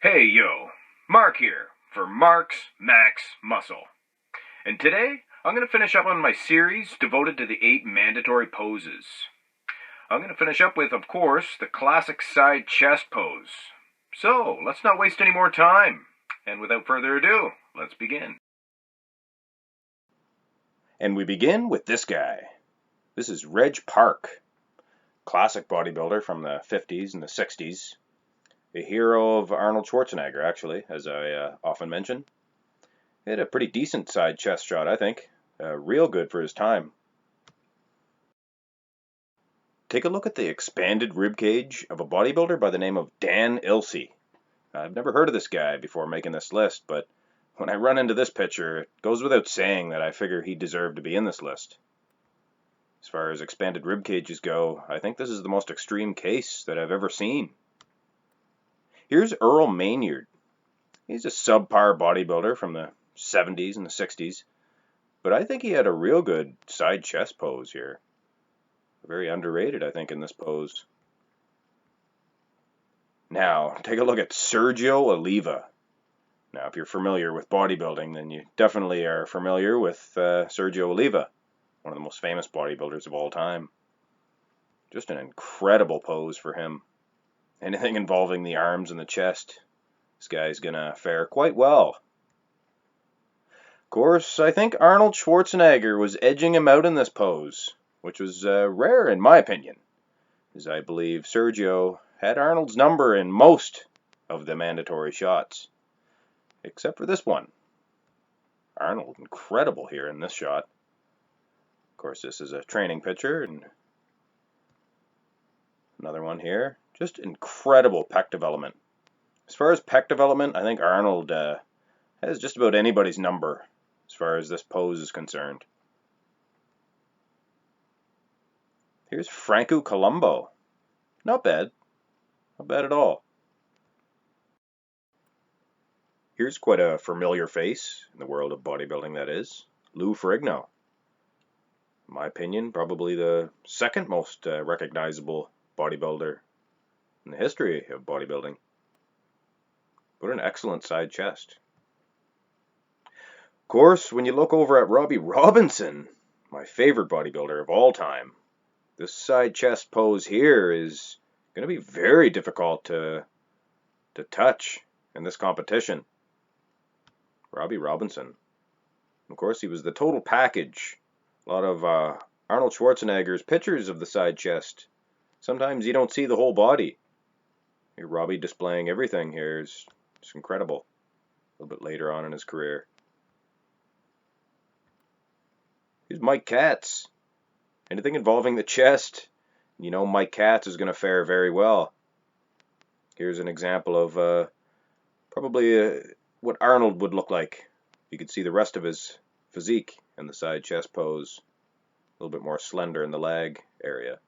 Hey yo, Mark here for Mark's Max Muscle. And today, I'm going to finish up on my series devoted to the 8 mandatory poses. I'm going to finish up with, of course, the classic side chest pose. So, let's not waste any more time. And without further ado, let's begin. And we begin with this guy. This is Reg Park, classic bodybuilder from the 50s and the 60s. A hero of Arnold Schwarzenegger, actually, as I often mention. He had a pretty decent side chest shot, I think. Real good for his time. Take a look at the expanded rib cage of a bodybuilder by the name of Dan Ilse. I've never heard of this guy before making this list, but when I run into this picture, it goes without saying that I figure he deserved to be in this list. As far as expanded rib cages go, I think this is the most extreme case that I've ever seen. Here's Earl Maynard. He's a subpar bodybuilder from the 70s and the 60s, but I think he had a real good side chest pose here. Very underrated, I think, in this pose. Now, take a look at Sergio Oliva. Now, if you're familiar with bodybuilding, then you definitely are familiar with Sergio Oliva, one of the most famous bodybuilders of all time. Just an incredible pose for him. Anything involving the arms and the chest, this guy's gonna fare quite well. Of course, I think Arnold Schwarzenegger was edging him out in this pose, which was rare in my opinion, as I believe Sergio had Arnold's number in most of the mandatory shots, except for this one. Arnold, incredible here in this shot. Of course, this is a training picture, and another one here. Just incredible pec development. As far as pec development, I think Arnold has just about anybody's number as far as this pose is concerned. Here's Franco Columbu. Not bad. Not bad at all. Here's quite a familiar face in the world of bodybuilding, that is. Lou Ferrigno. In my opinion, probably the second most recognizable bodybuilder in the history of bodybuilding. What an excellent side chest. Of course, when you look over at Robbie Robinson, my favorite bodybuilder of all time, this side chest pose here is going to be very difficult to touch in this competition. Robbie Robinson. Of course, he was the total package. A lot of Arnold Schwarzenegger's pictures of the side chest. Sometimes you don't see the whole body. Here, Robbie displaying everything here is just incredible. A little bit later on in his career. Here's Mike Katz. Anything involving the chest, you know Mike Katz is going to fare very well. Here's an example of probably what Arnold would look like. You could see the rest of his physique in the side chest pose. A little bit more slender in the leg area.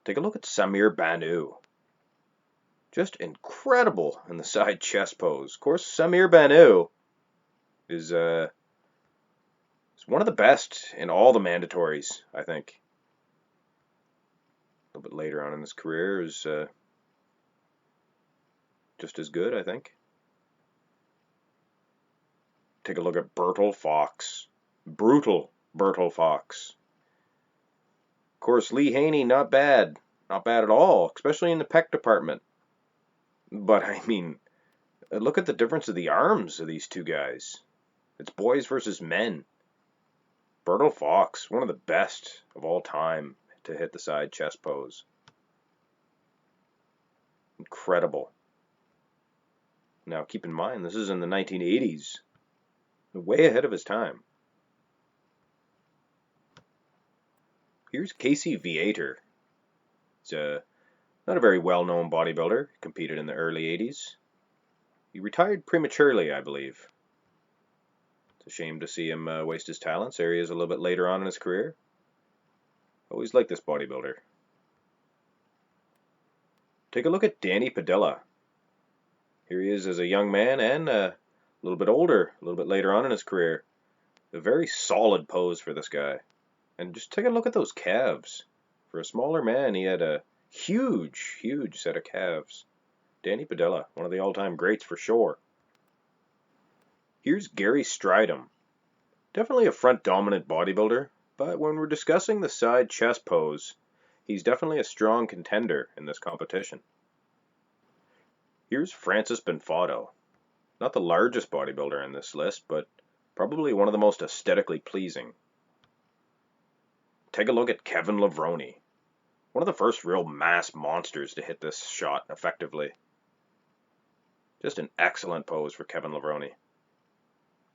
Take a look at Samir Banu. Just incredible in the side chest pose. Of course, Samir Banu is one of the best in all the mandatories, I think. A little bit later on in his career is just as good, I think. Take a look at Bertil Fox. Brutal Bertil Fox. Of course, Lee Haney, not bad. Not bad at all, especially in the pec department. But, I mean, look at the difference of the arms of these two guys. It's boys versus men. Bertil Fox, one of the best of all time to hit the side chest pose. Incredible. Now, keep in mind, this is in the 1980s. Way ahead of his time. Here's Casey Viateur. He's not a very well-known bodybuilder. Competed in the early 80s. He retired prematurely, I believe. It's a shame to see him waste his talents. There he is a little bit later on in his career. Always liked this bodybuilder. Take a look at Danny Padilha. Here he is as a young man and a little bit older, a little bit later on in his career. A very solid pose for this guy. And just take a look at those calves. For a smaller man, he had a huge, huge set of calves. Danny Padilha, one of the all-time greats for sure. Here's Gary Stridham. Definitely a front-dominant bodybuilder, but when we're discussing the side chest pose, he's definitely a strong contender in this competition. Here's Francis Benfato. Not the largest bodybuilder in this list, but probably one of the most aesthetically pleasing. Take a look at Kevin Levrone. One of the first real mass monsters to hit this shot effectively. Just an excellent pose for Kevin Levrone.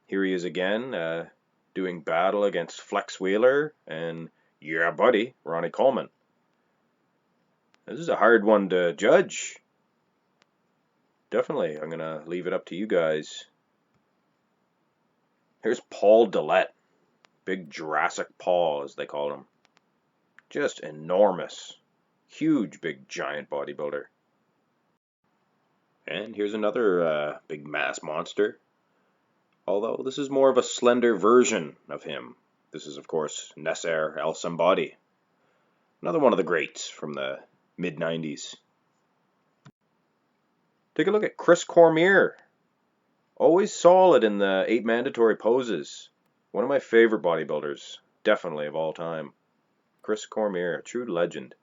Here he is again, doing battle against Flex Wheeler and, yeah buddy, Ronnie Coleman. This is a hard one to judge. Definitely, I'm going to leave it up to you guys. Here's Paul Delet. Big Jurassic Paul, as they call him. Just enormous. Huge, big, giant bodybuilder. And here's another big mass monster. Although this is more of a slender version of him. This is, of course, Nasser El Sambadi. Another one of the greats from the mid-90s. Take a look at Chris Cormier. Always solid in the 8 mandatory poses. One of my favorite bodybuilders, definitely of all time. Chris Cormier, a true legend.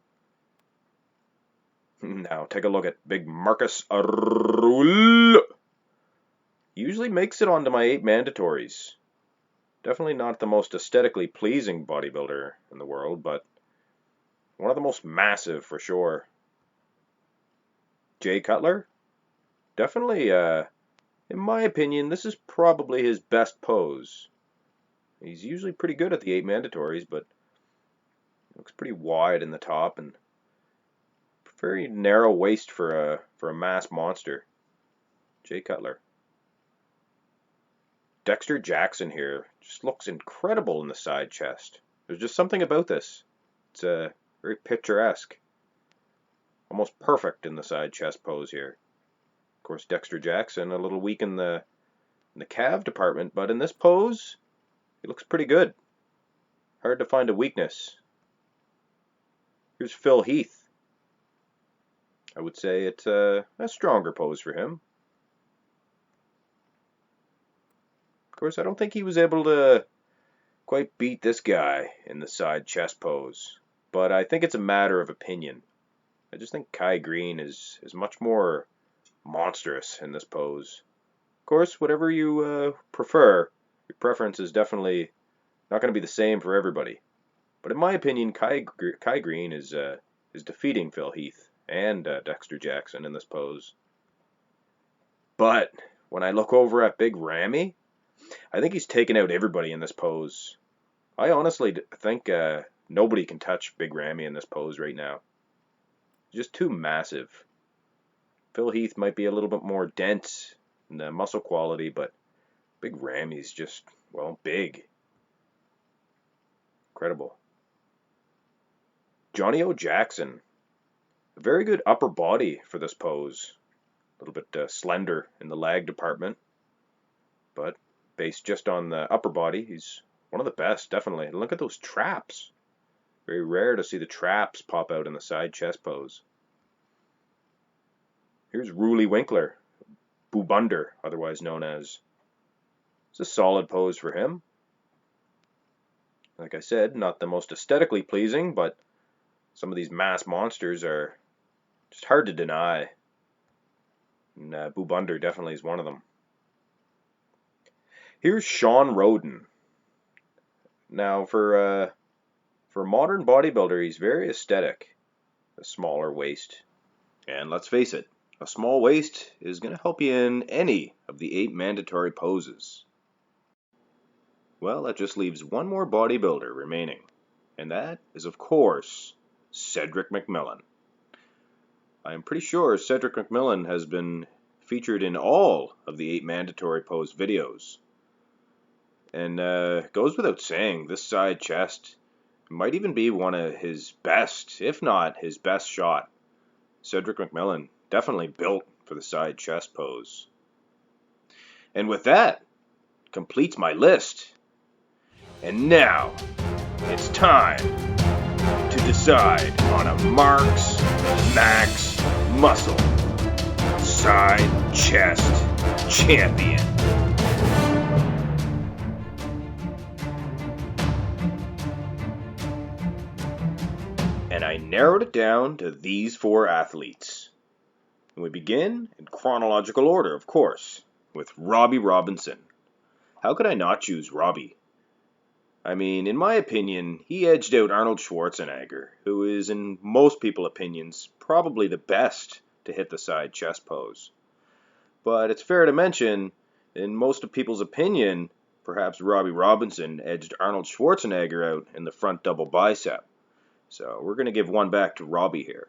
Now take a look at big Marcus Arul. Usually makes it onto my 8 mandatories. Definitely not the most aesthetically pleasing bodybuilder in the world, but one of the most massive for sure. Jay Cutler. Definitely, in my opinion, this is probably his best pose. He's usually pretty good at the 8 mandatories, but looks pretty wide in the top and very narrow waist for a mass monster. Jay Cutler. Dexter Jackson here just looks incredible in the side chest. There's just something about this. It's very picturesque. Almost perfect in the side chest pose here. Of course, Dexter Jackson a little weak in the calf department, but in this pose, he looks pretty good. Hard to find a weakness. Here's Phil Heath. I would say it's a stronger pose for him. Of course, I don't think he was able to quite beat this guy in the side chest pose, but I think it's a matter of opinion. I just think Kai Green is much more monstrous in this pose. Of course, whatever you prefer, your preference is definitely not going to be the same for everybody. But in my opinion, Kai Green is defeating Phil Heath and Dexter Jackson in this pose. But when I look over at Big Ramy, I think he's taken out everybody in this pose. I honestly think nobody can touch Big Ramy in this pose right now. Just too massive. Phil Heath might be a little bit more dense in the muscle quality, but Big Ramy's just, well, big. Incredible. Johnny O. Jackson. A very good upper body for this pose. A little bit slender in the leg department, but based just on the upper body, he's one of the best, definitely. And look at those traps. Very rare to see the traps pop out in the side chest pose. Here's Rooley Winkler, Boobunder, otherwise known as. It's a solid pose for him. Like I said, not the most aesthetically pleasing, but some of these mass monsters are just hard to deny. And Boobunder definitely is one of them. Here's Sean Roden. Now, for a modern bodybuilder, he's very aesthetic. A smaller waist. And let's face it, a small waist is going to help you in any of the 8 mandatory poses. Well, that just leaves one more bodybuilder remaining, and that is, of course, Cederick Mcmillian. I am pretty sure Cederick Mcmillian has been featured in all of the 8 mandatory pose videos. And goes without saying, this side chest might even be one of his best, if not his best shot. Cederick Mcmillian definitely built for the side chest pose. And with that, completes my list. And now, it's time to decide on a Marks Max Muscle side chest champion. And I narrowed it down to these 4 athletes. And we begin in chronological order, of course, with Robbie Robinson. How could I not choose Robbie? I mean, in my opinion, he edged out Arnold Schwarzenegger, who is, in most people's opinions, probably the best to hit the side chest pose. But it's fair to mention, in most of people's opinion, perhaps Robbie Robinson edged Arnold Schwarzenegger out in the front double bicep. So we're going to give one back to Robbie here.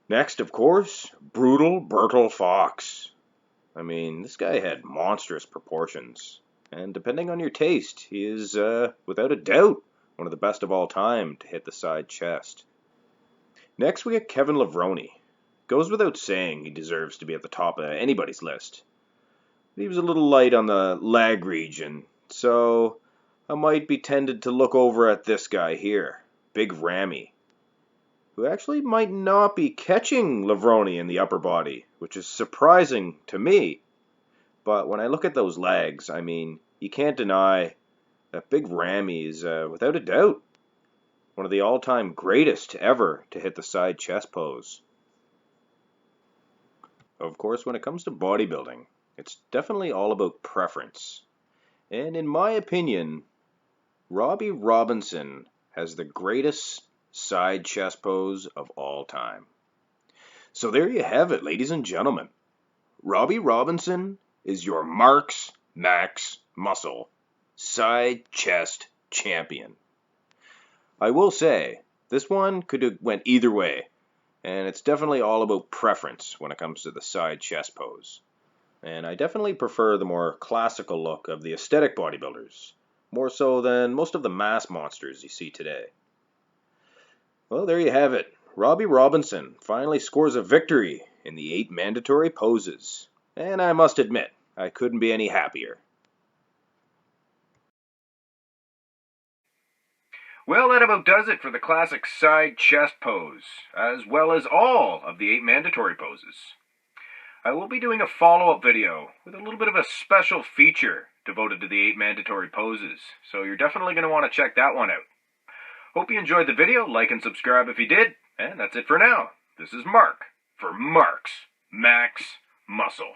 Next, of course, brutal Bertil Fox. I mean, this guy had monstrous proportions. And depending on your taste, he is, without a doubt, one of the best of all time to hit the side chest. Next, we get Kevin Levrone. Goes without saying he deserves to be at the top of anybody's list. But he was a little light on the leg region, so I might be tempted to look over at this guy here, Big Ramy, who actually might not be catching Levrone in the upper body, which is surprising to me. But when I look at those legs, I mean, you can't deny that Big Ramy is, without a doubt, one of the all-time greatest ever to hit the side chest pose. Of course, when it comes to bodybuilding, it's definitely all about preference. And in my opinion, Robbie Robinson has the greatest side chest pose of all time. So there you have it, ladies and gentlemen. Robbie Robinson is your Marks Max Muscle side chest champion. I will say, this one could have went either way, and it's definitely all about preference when it comes to the side chest pose. And I definitely prefer the more classical look of the aesthetic bodybuilders, more so than most of the mass monsters you see today. Well, there you have it. Robbie Robinson finally scores a victory in the 8 mandatory poses. And I must admit, I couldn't be any happier. Well, that about does it for the classic side chest pose, as well as all of the 8 mandatory poses. I will be doing a follow-up video with a little bit of a special feature devoted to the 8 mandatory poses, so you're definitely going to want to check that one out. Hope you enjoyed the video, like and subscribe if you did, and that's it for now. This is Mark for Marks Max Muscle.